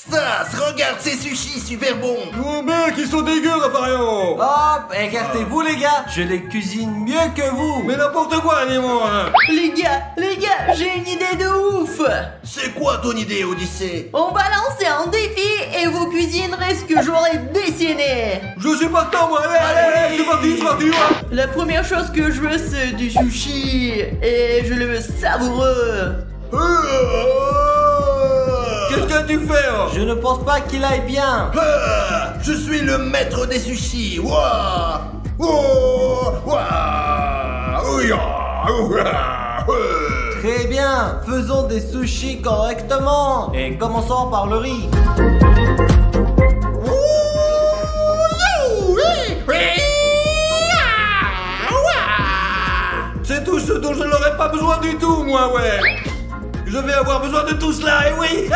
Stas, regarde ces sushis super bons. Oh mec, ils sont dégueux, Raffario. Hop, écartez-vous les gars, je les cuisine mieux que vous. Mais n'importe quoi, Nemo, hein. Les gars, j'ai une idée de ouf. C'est quoi ton idée, Odyssée? On va lancer un défi et vous cuisinerez ce que j'aurais dessiné. Je suis partant, moi. Allez, c'est parti, ouais. La première chose que je veux, c'est du sushi. Et je le veux savoureux. Qu'est-ce que tu fais, hein? Je ne pense pas qu'il aille bien. Je suis le maître des sushis. Ouah. Ouah. Ouah. Ouah. Très bien, faisons des sushis correctement. Et commençons par le riz. C'est tout ce dont je n'aurais pas besoin du tout, moi, ouais. Je vais avoir besoin de tout cela, et oui.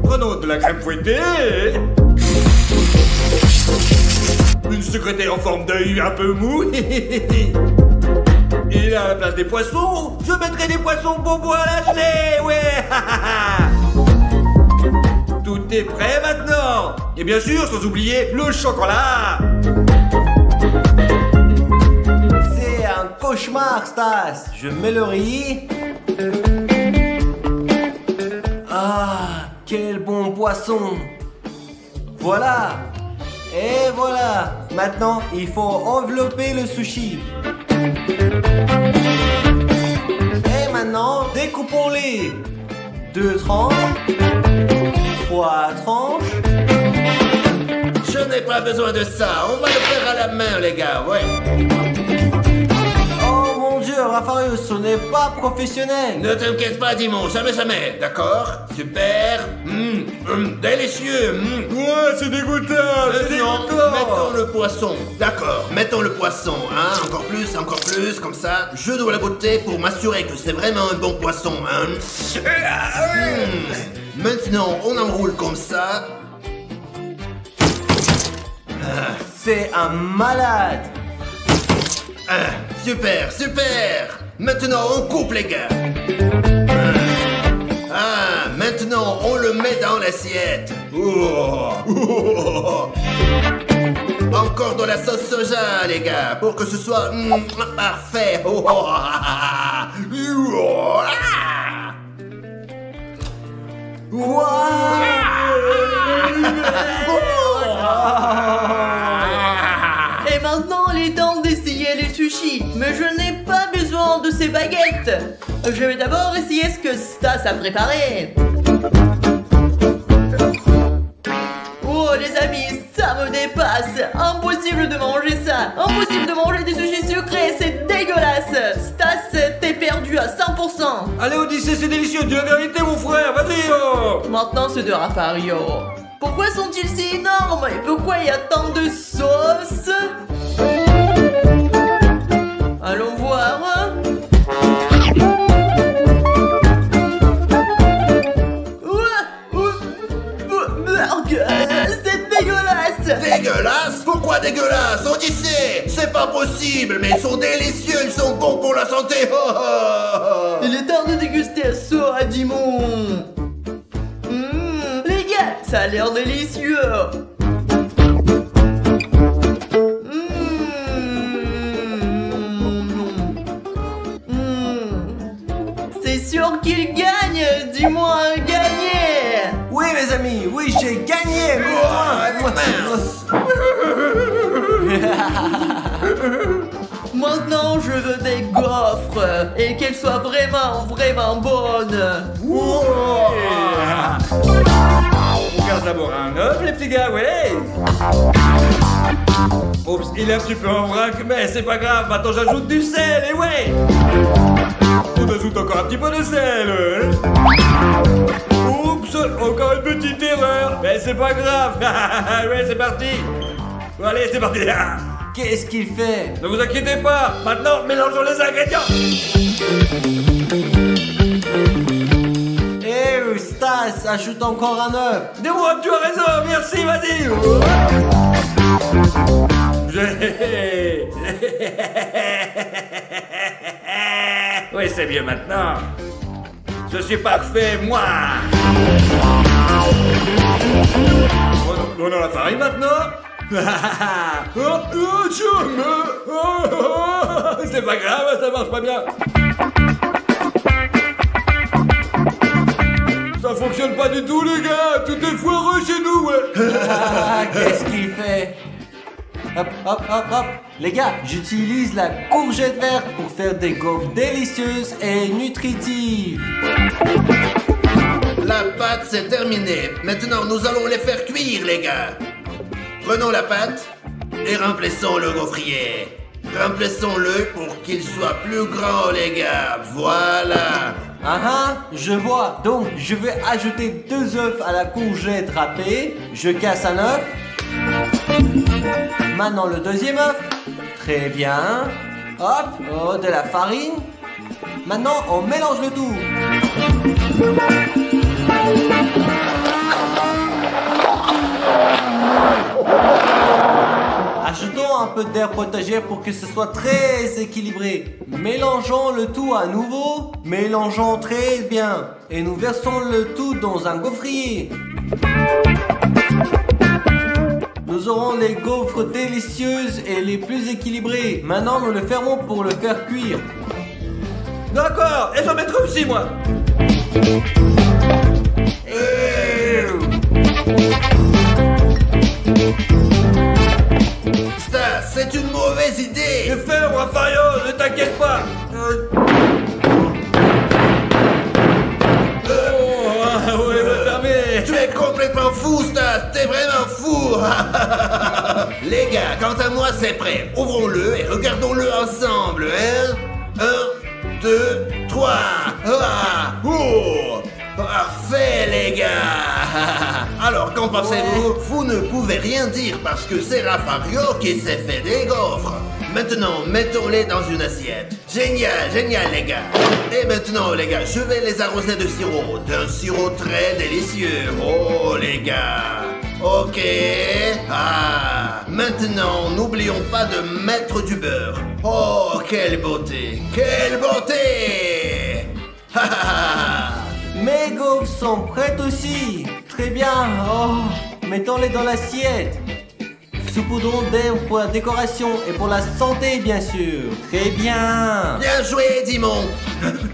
Prenons de la crème fouettée. Une secrétaire en forme d'œil un peu mou. Et à la place des poissons, je mettrai des poissons bobos à la gelée, ouais. Tout est prêt maintenant. Et bien sûr, sans oublier le chocolat. C'est un cauchemar, Stas. Je mets le riz. Ah, quel bon poisson. Voilà. Et voilà. Maintenant, il faut envelopper le sushi. Et maintenant, découpons-les. 2 tranches. 3 tranches. Je n'ai pas besoin de ça. On va le faire à la main, les gars, ouais. Oh mon Dieu, Raffario, ce n'est pas professionnel. Ne t'inquiète pas, Dimon, jamais. D'accord? Super. Délicieux. Ouais, c'est dégoûtant, c'est Maintenant, dégoûtant. mettons le poisson. D'accord, mettons le poisson, hein. Encore plus, comme ça. Je dois le goûter pour m'assurer que c'est vraiment un bon poisson, hein. Maintenant, on enroule comme ça. C'est un malade. Super. Maintenant, on coupe, les gars. Maintenant, on le met dans l'assiette. Encore de la sauce soja, les gars, pour que ce soit parfait. Et maintenant, il est temps d'essayer les sushis. Mais je n'ai pas besoin de ces baguettes. Je vais d'abord essayer ce que Stas a préparé. Oh les amis, ça me dépasse. Impossible de manger ça. Impossible de manger des sushis sucrés, c'est dégueulasse. Stas, t'es perdu à 100%. Allez, Odyssée, c'est délicieux. Dis la vérité, mon frère. Vas-y, oh. Maintenant, c'est de Raffario. Pourquoi sont-ils si énormes? Et pourquoi il y a tant de sauce? Allons voir. C'est dégueulasse. Dégueulasse? Pourquoi dégueulasse? Odyssée, c'est pas possible, mais ils sont délicieux, ils sont bons pour la santé. Il est temps de déguster ça à Dimon. Les gars, ça a l'air délicieux. C'est sûr qu'il gagne. Dis-moi un gagné. Oui, mes amis, oui, j'ai gagné. Maintenant, je veux des gaufres et qu'elles soient vraiment bonnes. On garde d'abord un œuf, les petits gars, ouais. Oups, il est un petit peu en vrac, mais c'est pas grave. Maintenant, j'ajoute du sel, et ouais. On ajoute encore un petit peu de sel. Oups, encore une petite erreur. Mais c'est pas grave. Ouais, c'est parti. Bon, allez, c'est parti. Qu'est-ce qu'il fait? Ne vous inquiétez pas. Maintenant, mélangeons les ingrédients. Eh, Stas, ajoute encore un œuf. Dis-moi, tu as raison. Merci, vas-y. Oui, c'est mieux maintenant. Je suis parfait, moi. Prenons la farine maintenant. C'est pas grave, ça marche pas bien. Ça fonctionne pas du tout, les gars. Tout est foireux chez nous, ouais. Qu'est-ce qu'il fait? Hop, hop, hop, hop. Les gars, j'utilise la courgette verte pour faire des gaufres délicieuses et nutritives. La pâte, c'est terminé. Maintenant, nous allons les faire cuire, les gars. Prenons la pâte et remplissons le gaufrier. Remplissons-le pour qu'il soit plus grand, les gars. Voilà. Je vois. Donc, je vais ajouter 2 œufs à la courgette râpée. Je casse un œuf. Maintenant, le deuxième œuf. Très bien. Hop, oh, de la farine. Maintenant, on mélange le tout. Ajoutons un peu d'herbe potagère pour que ce soit très équilibré. Mélangeons le tout à nouveau. Mélangeons très bien. Et nous versons le tout dans un gaufrier. Nous aurons les gaufres délicieuses et les plus équilibrées. Maintenant, nous le fermons pour le faire cuire. D'accord, et j'en mettrai aussi, moi. Stas, c'est une mauvaise idée. Je fais, Rafario, ne t'inquiète pas. Ouais, va fermer. Tu es complètement fou, Stas. T'es vraiment fou. Les gars, quant à moi, c'est prêt. Ouvrons-le et regardons-le ensemble, hein. 1, 2, 3. Ah, oh, parfait, les gars. Alors, qu'en pensez-vous? Vous ne pouvez rien dire parce que c'est Rafario qui s'est fait des gaufres. Maintenant, mettons-les dans une assiette. Génial, génial, les gars. Et maintenant, les gars, je vais les arroser de sirop. D'un sirop très délicieux. Oh, les gars. Ok. Ah. Maintenant, n'oublions pas de mettre du beurre. Oh, quelle beauté. Quelle beauté. Mes gaufres sont prêtes aussi. Très bien. Oh, mettons-les dans l'assiette. Saupoudrons d'herbe pour la décoration et pour la santé, bien sûr. Très bien. Bien joué, Dimon.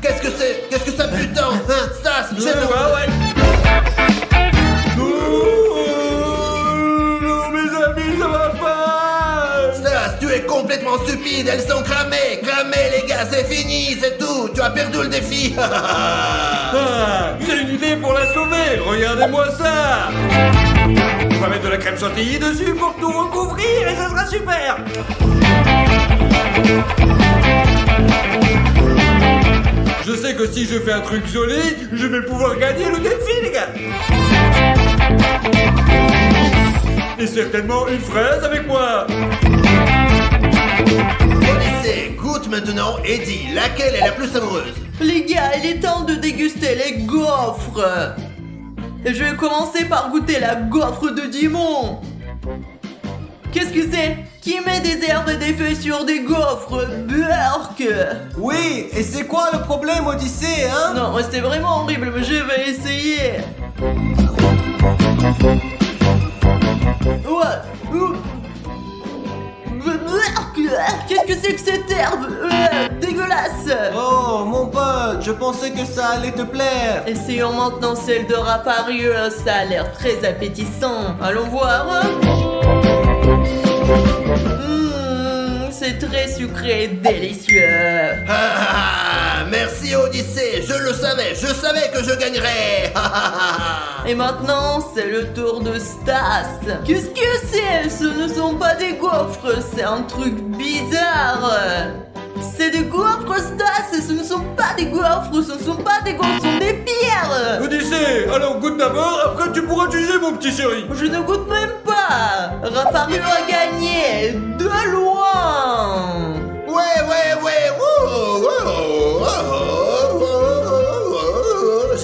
Qu'est-ce que c'est? Qu'est-ce que ça pue tant, hein, Stas? Ouais. Non, mes amis, ça va pas. Stas, tu es complètement stupide. Elles sont cramées. Cramées, les gars, c'est fini, c'est tout. Tu as perdu le défi. J'ai une idée pour la sauver. Regardez-moi ça. On va mettre de la crème chantilly dessus pour tout recouvrir et ça sera super. Je sais que si je fais un truc joli, je vais pouvoir gagner le défi, les gars. Et certainement une fraise avec moi. Odyssée, goûte maintenant et dis laquelle est la plus savoureuse. Les gars, il est temps de déguster les gaufres. Et je vais commencer par goûter la gaufre de Dimon. Qu'est-ce que c'est? Qui met des herbes et des feuilles sur des gaufres? Burk. Oui, et c'est quoi le problème, Odyssée, hein? Non, c'est vraiment horrible, mais je vais essayer. Qu'est-ce que c'est que cette herbe? Dégueulasse. Oh, mon pote, je pensais que ça allait te plaire. Essayons maintenant celle de Rafario, ça a l'air très appétissant. Allons voir. C'est très sucré et délicieux. Merci Odyssée, je le savais, je savais que je gagnerais. Et maintenant, c'est le tour de Stas. Qu'est-ce que c'est? Ce ne sont pas des gaufres, c'est un truc bizarre. C'est des gaufres, Stas, ce ne sont pas des gaufres, ce ne sont pas des gaufres, ce sont des pierres. Odyssée, alors goûte d'abord, après tu pourras juger, mon petit chéri. Je ne goûte même pas. Rafario a gagné, de loin. Ouais.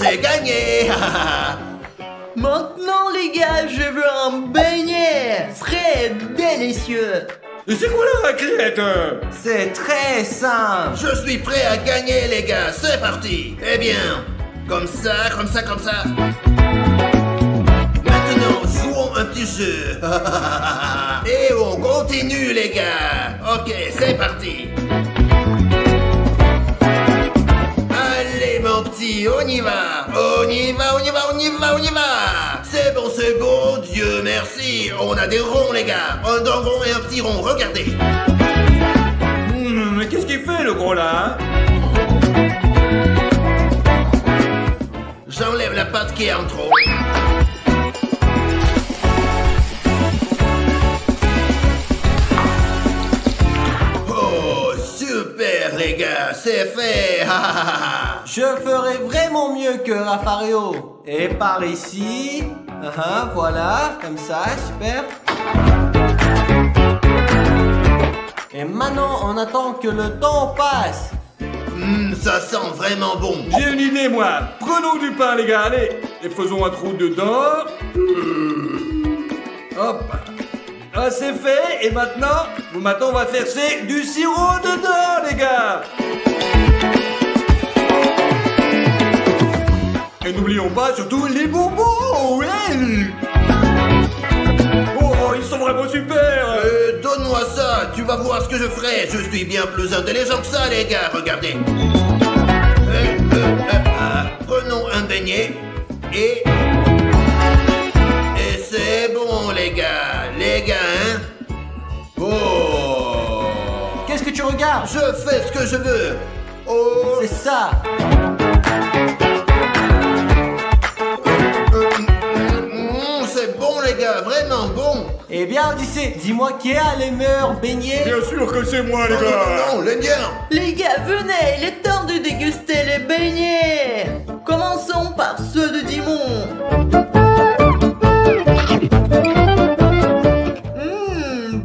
J'ai gagné. Maintenant, les gars, je veux un beignet frais, délicieux. Et c'est quoi la raclette? C'est très simple. Je suis prêt à gagner les gars, c'est parti. Eh bien, Comme ça, comme ça, comme ça. Maintenant, jouons un petit jeu. Et on continue, les gars. Ok, c'est parti. Allez, mon petit, on y va. On y va, on y va, on y va, on y va. C'est bon, Dieu merci. On a des ronds, les gars. Un grand rond et un petit rond, regardez. Mais qu'est-ce qu'il fait, le gros, là, hein? J'enlève la pâte qui est en trop. Oh, super les gars, c'est fait. Je ferai vraiment mieux que Raffario. Et par ici. Voilà, comme ça, super. Et maintenant, on attend que le temps passe. Ça sent vraiment bon. J'ai une idée, moi. Prenons du pain, les gars, allez. Et faisons un trou dedans. Hop. Ah, c'est fait. Et maintenant, on va verser du sirop dedans, les gars. Et n'oublions pas surtout les bonbons, ouais. Oh, ils sont vraiment super. Donne-moi ça, tu vas voir ce que je ferai. Je suis bien plus intelligent que ça, les gars, regardez. Prenons un beignet et c'est bon, les gars, hein. Oh. Qu'est-ce que tu regardes? Je fais ce que je veux. Oh. C'est ça. C'est bon, les gars, vraiment bon. Eh bien, Odyssée, dis-moi qui a les meilleurs beignets? Bien sûr que c'est moi, les gars. Non, les miens. Les gars, venez, il est temps de déguster les beignets. Commençons par ceux de Dimon.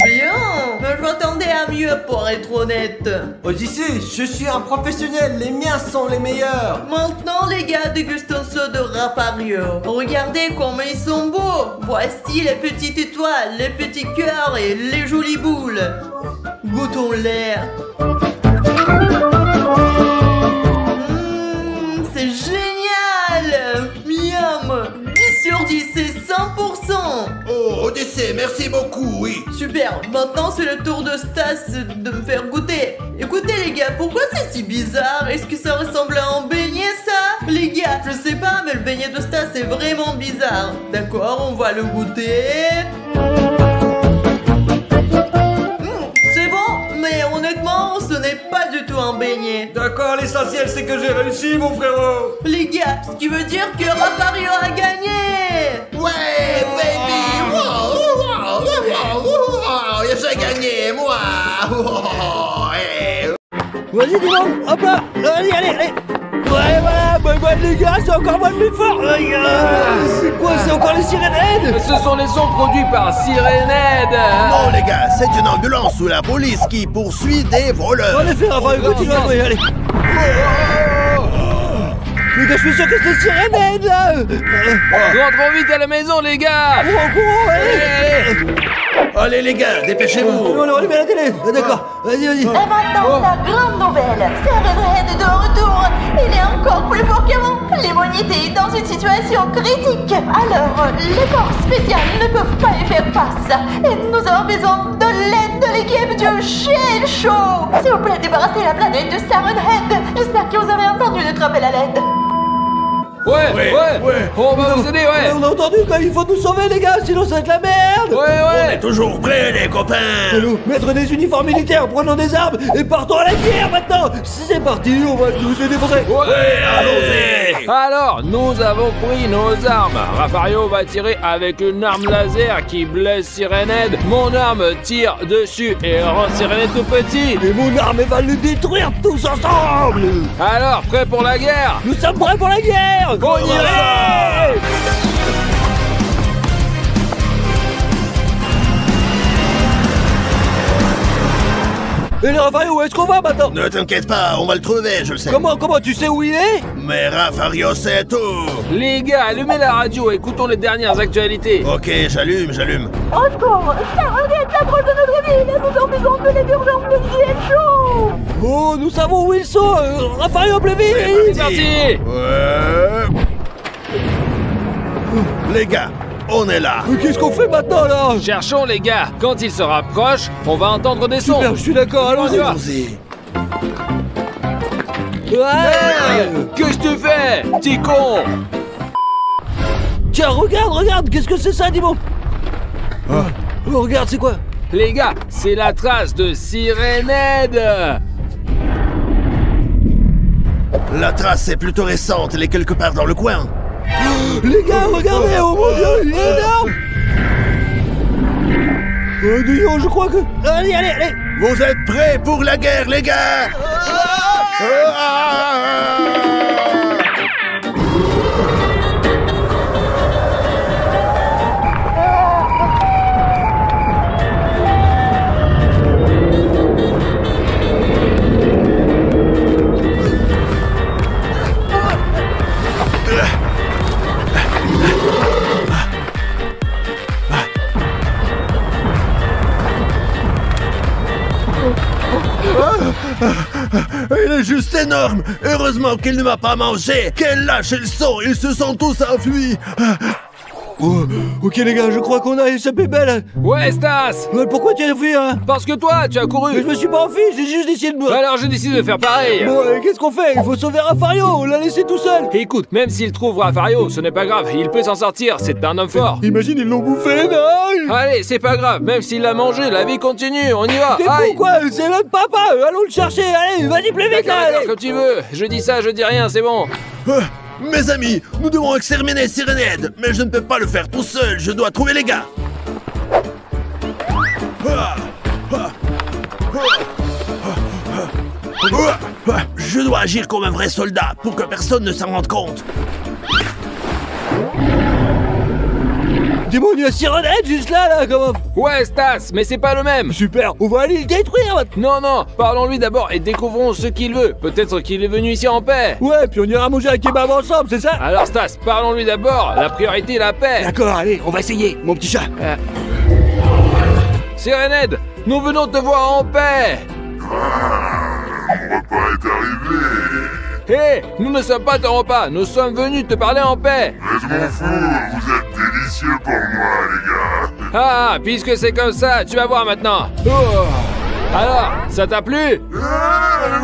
Bien. Mais je m'attendais à mieux pour être honnête. Odyssée, je suis un professionnel, les miens sont les meilleurs. Maintenant, les gars, dégustons ceux de Raffario. Regardez comme ils sont beaux. Voici les petites étoiles, les petits cœurs et les jolies boules. Goûtons-les. C'est génial. Miam. 10 sur 10, c'est 100%. Oh, Odyssée, merci beaucoup, oui. Super, maintenant c'est le tour de Stas de me faire goûter. Écoutez les gars, pourquoi c'est si bizarre? Est-ce que ça ressemble à un beignet ça? Les gars, je sais pas, mais le beignet de Stas est vraiment bizarre. D'accord, on va le goûter. C'est bon, mais honnêtement, ce n'est pas du tout un beignet. D'accord, l'essentiel c'est que j'ai réussi, mon frérot. Les gars, ce qui veut dire que Raffario a gagné. Ouais, baby. Wow, j'ai gagné, moi. Vas-y, dis-moi, hop là, allez. Ouais, voilà, bah, les gars, c'est encore moi le plus fort. C'est quoi, c'est encore les Sirenhead? Ce sont les sons produits par Sirenhead. Non, les gars, c'est une ambulance ou la police qui poursuit des voleurs. En effet, enfin, continue à jouer, allez. Les gars, je suis sûr que c'est Sirenhead, là. Rentrons vite à la maison, les gars. Courons, allez. Allez, les gars, dépêchez-vous. On allume la télé. D'accord, vas-y. Et maintenant, la grande nouvelle. Sirenhead est de retour. Il est encore plus fort qu'avant. L'humanité est dans une situation critique. Alors, les forces spéciales ne peuvent pas y faire face. Et nous avons besoin de l'aide de l'équipe du Shield Show. S'il vous plaît, débarrassez la planète de Sirenhead. J'espère que vous avez entendu notre appel à l'aide. Ouais. On va vous aider, ouais. On a entendu, quoi, il faut nous sauver, les gars, sinon ça va être la merde. Ouais. Toujours prêts, les copains. Allô, mettre des uniformes militaires, prenons des armes et partons à la guerre maintenant. C'est parti, on va nous les défoncer. Allons-y. Alors, nous avons pris nos armes. Raffario va tirer avec une arme laser qui blesse Sirenhead. Mon arme tire dessus et rend Sirenhead tout petit. Et mon arme va le détruire tous ensemble. Alors, prêt pour la guerre? Nous sommes prêts pour la guerre. On y va. Et le Raffario, où est-ce qu'on va maintenant? Ne t'inquiète pas, on va le trouver, je le sais. Comment tu sais où il est? Mais Raffario sait tout. Les gars, allumez la radio, écoutons les dernières actualités. Ok, j'allume. Au secours, Serrenette s'approche de notre ville et nous ont besoin de d'urgence de ciel chaud. Oh, nous savons où ils sont. Raffario, plus vite. C'est parti. Ouais. Les gars, on est là. Mais qu'est-ce qu'on fait maintenant là? Cherchons les gars, quand ils se rapprochent, on va entendre des sons. Super, je suis d'accord, allons-y. Allons-y. Ouais. Qu'est-ce que tu fais, petit con? Tiens, regarde, qu'est-ce que c'est ça, dis-moi? Oh, regarde, c'est quoi? Les gars, c'est la trace de Sirenhead. La trace est plutôt récente, elle est quelque part dans le coin. Les gars, regardez, oh mon dieu, il est énorme. Oh, Dion, je crois que... Allez. Vous êtes prêts pour la guerre, les gars? Il est juste énorme. Heureusement qu'il ne m'a pas mangé. Quel lâche ils sont. Ils se sont tous enfuis. Oh, ok les gars, je crois qu'on a échappé belle. Ouais, Stas. Mais pourquoi tu as fui, hein? Parce que toi, tu as Mais couru. je me suis pas enfui, j'ai juste essayé de me... Alors j'ai décidé de faire pareil. Bon, qu'est-ce qu'on fait? Il faut sauver Raffario, on l'a laissé tout seul. Écoute, même s'il trouve Raffario, ce n'est pas grave, il peut s'en sortir, c'est un homme fort. Imagine, ils l'ont bouffé, non? Allez, c'est pas grave, même s'il l'a mangé, la vie continue, on y va. T'es Aïe. fou quoi? C'est notre papa, allons le chercher, allez, vas-y plus vite là, D'accord, allez. comme tu veux. Je dis ça, je dis rien, c'est bon. Mes amis, nous devons exterminer Sirenhead. Mais je ne peux pas le faire tout seul. Je dois trouver les gars. Je dois agir comme un vrai soldat pour que personne ne s'en rende compte. Dis-moi, il y a Sirenhead juste là, comment? Ouais, Stas, mais c'est pas le même. Super, on va aller le détruire maintenant. Non, parlons-lui d'abord et découvrons ce qu'il veut. Peut-être qu'il est venu ici en paix. Ouais, puis on ira manger un kebab ensemble, c'est ça? Alors Stas, parlons-lui d'abord. La priorité est la paix. D'accord, allez, on va essayer, mon petit chat. Sirenhead, nous venons te voir en paix. Mon repas est arrivé. Hé, nous ne sommes pas ton repas, nous sommes venus te parler en paix. Mais je m'en fous, vous êtes délicieux pour moi, les gars. Ah, puisque c'est comme ça, tu vas voir maintenant. Oh. Alors, ça t'a plu?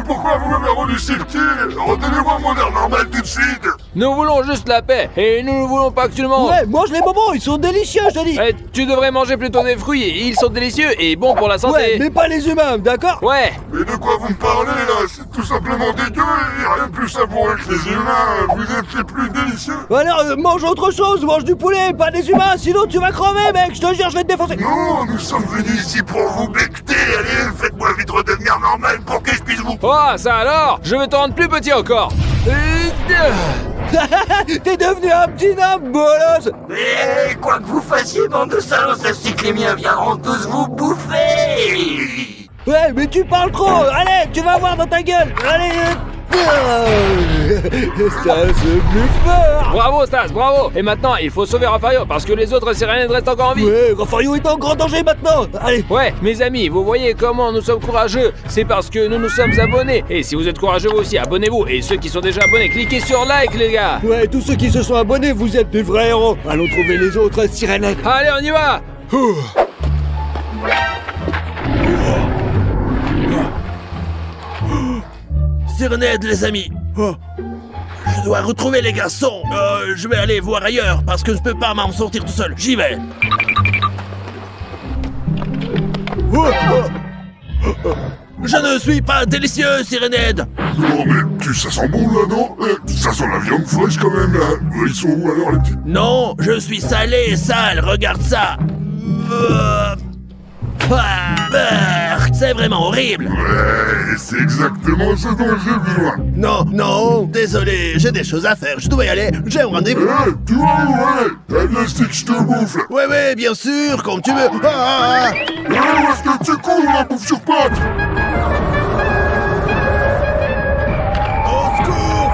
Pourquoi vous m'avez rendu subtil? Redonnez-moi mon air normal tout de suite. Nous voulons juste la paix, et nous ne voulons pas que tu le manges. Ouais, mange les bonbons, ils sont délicieux, je te dis. Eh, tu devrais manger plutôt des fruits, ils sont délicieux et bons pour la santé. Ouais, mais pas les humains, d'accord? Ouais. Mais de quoi vous me parlez là? C'est tout simplement dégueu et rien de plus savoureux que les humains. Vous êtes les plus délicieux. Alors, mange autre chose, mange du poulet, pas des humains, sinon tu vas crever, mec, je te jure, je vais te défoncer. Non, nous sommes venus ici pour vous becter. Allez, faites-moi vite redevenir normal pour que je puisse vous... Oh, ça alors? Je vais te rendre plus petit encore. T'es devenu un petit homme, bolos. Mais quoi que vous fassiez, bande de salauds, sachez que les miens viendront tous vous bouffer. Ouais, mais tu parles trop. Allez, tu vas voir dans ta gueule. Allez. Stas, plus fort. Bravo Stas, bravo. Et maintenant, il faut sauver Raffario parce que les autres Sirenhead restent encore en vie. Ouais, Raffario est en grand danger maintenant. Allez. Ouais, mes amis, vous voyez comment nous sommes courageux. C'est parce que nous nous sommes abonnés. Et si vous êtes courageux vous aussi, abonnez-vous. Et ceux qui sont déjà abonnés, cliquez sur like, les gars. Ouais, tous ceux qui se sont abonnés, vous êtes des vrais héros. Allons trouver les autres Sirenhead. Allez, on y va. Sirenhead, les amis. Je dois retrouver les garçons. Je vais aller voir ailleurs parce que je peux pas m'en sortir tout seul. J'y vais. Je ne suis pas délicieux, Sirenhead. Non mais ça sent bon là, non? Ça sent la viande fraîche quand même là. Ils sont où alors les petits? Non, je suis salé et sale. Regarde ça. C'est vraiment horrible. Ouais, c'est exactement ce dont j'ai besoin. Non, désolé, j'ai des choses à faire, je dois y aller, j'ai un rendez-vous. Tu vas où aller? T'as de la stick, je te bouffe là. Ouais, bien sûr, comme tu veux. Où est-ce que tu cours, la bouffe sur pattes? Au secours!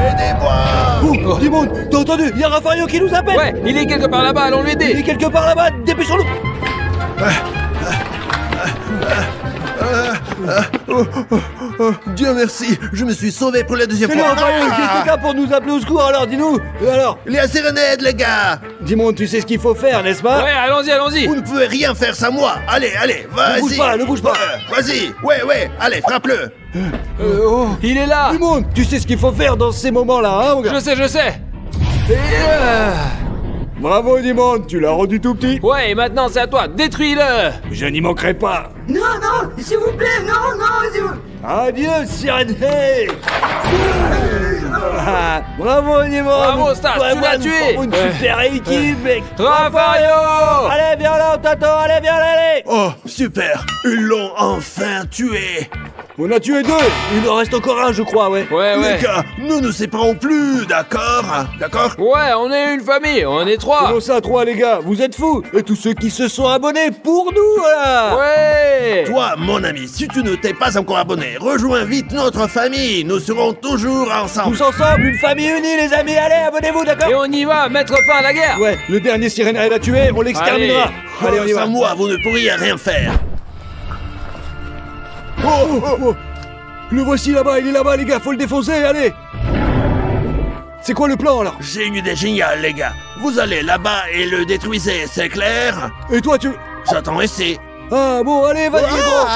Aidez-moi! Oh, Dimon, t'as entendu? Y'a Raffario qui nous appelle. Ouais, il est quelque part là-bas, allons lui Il est aider. quelque part là-bas, dépêchons-nous. Dieu merci, je me suis sauvé pour la deuxième C'est nous, fois. Raffario, qu'est-ce que t'as pour nous appeler au secours alors? Dis-nous. Et alors? Il y a Sérénède, les gars! Dimon, tu sais ce qu'il faut faire, n'est-ce pas? Ouais, allons-y. Vous ne pouvez rien faire sans moi! Allez, vas-y! Ne bouge pas. Vas-y! Ouais, allez, frappe-le! Il est là. Dimon, tu sais ce qu'il faut faire dans ces moments-là, hein, mon gars? Je sais. Bravo, Dimon, tu l'as rendu tout petit. Ouais, et maintenant c'est à toi, détruis-le. Je n'y manquerai pas. Non, s'il vous plaît, non, s'il vous plaît. Adieu, Sirène. Bravo, Dimon. Bravo, Stas, Toi et tu moi, l'as nous tué. formons une super équipe, mec. Raffario. Allez, viens là, on t'attend, allez. Oh, super! Ils l'ont enfin tué! On a tué 2, il en reste encore un, je crois, ouais. Les gars, nous ne séparons plus, d'accord? D'accord? Ouais, on est une famille, on est 3. Comment ça, 3, les gars? Vous êtes fous? Et tous ceux qui se sont abonnés pour nous, voilà. Ouais. Toi, mon ami, si tu ne t'es pas encore abonné, rejoins vite notre famille, nous serons toujours ensemble. Tous ensemble, une famille unie, les amis, allez, abonnez-vous, d'accord? Et on y va, mettre fin à la guerre. Ouais, le dernier Sirène à tuer, on l'exterminera. Allez, on y va. Sans moi, vous ne pourriez rien faire. Oh. Le voici là-bas, il est là-bas, les gars, faut le défoncer, allez. C'est quoi le plan, alors? J'ai une idée géniale, les gars. Vous allez là-bas et le détruisez, c'est clair? Et toi, tu... J'attends ici. Ah, bon, allez, vas-y, gros.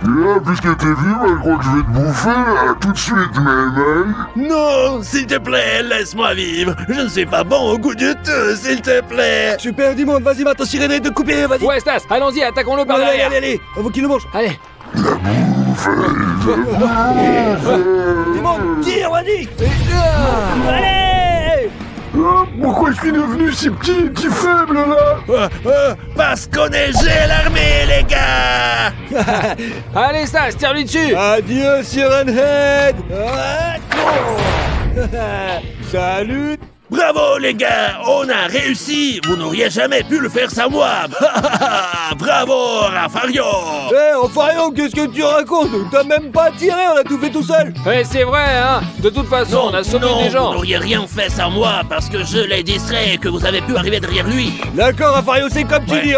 Et là, puisque t'es venu, je crois que je vais te bouffer, là, tout de suite même, hein. Non, s'il te plaît, laisse-moi vivre. Je ne suis pas bon au goût du tout, s'il te plaît. Super, Dimon, vas-y, maintenant, Sirène, de couper, vas-y. Ouais, Stas, allons-y, attaquons-le par derrière. Allez, avant qu'il le mange. Allez. Dimon, tire, vas-y. Allez. Pourquoi je suis devenu si petit faible, là? Parce qu'on est l'armée, les gars. Allez, Stas, tire-lui dessus. Adieu, Siren Head. Salut. Bravo, les gars, on a réussi. Vous n'auriez jamais pu le faire sans moi. Bravo, Raffario. Raffario, qu'est-ce que tu racontes? T'as même pas tiré, on a tout fait tout seul. Ouais, c'est vrai, hein. De toute façon, on a sauvé des gens. Vous n'auriez rien fait sans moi parce que je l'ai distrait et que vous avez pu arriver derrière lui. D'accord, Raffario, c'est comme tu dis.